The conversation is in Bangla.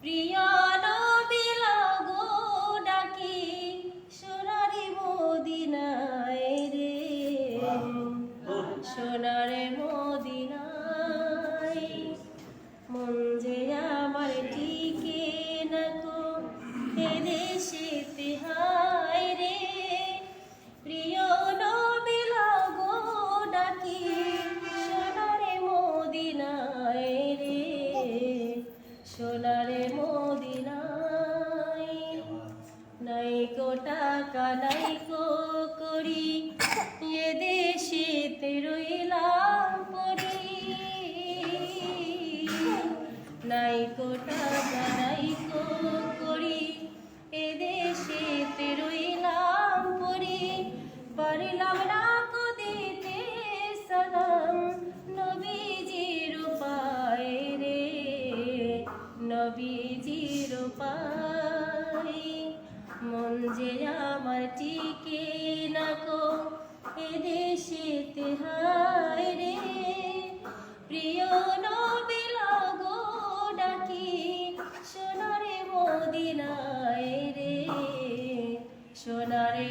প্রিয় নবী লাগো ডাকি সোনারে মদিনায় রে, সোনারে মদিনায়। মন যে আমার টিকে না গো এ দেশেতে হায় রে, প্রিয় নবী লাগো ডাকি সোনারে মদিনায় রে, সোনারে মদিনায়। নাইকো টাকা নাইকো করি এ দেশেতে রইলাম পড়ি, নাইকো টাকা নাইকো করি এ দেশেতে রইলাম পড়ি। পারিলাম না কো দিতে সালাম নবীজির পায়ে রে, নবীজির পায়ে। মন যে আমার টিকে না গো এ দেশেতে হায় রে, প্রিয় নবী লাগো ডাকি সোনারে মদিনায় রে, সোনারে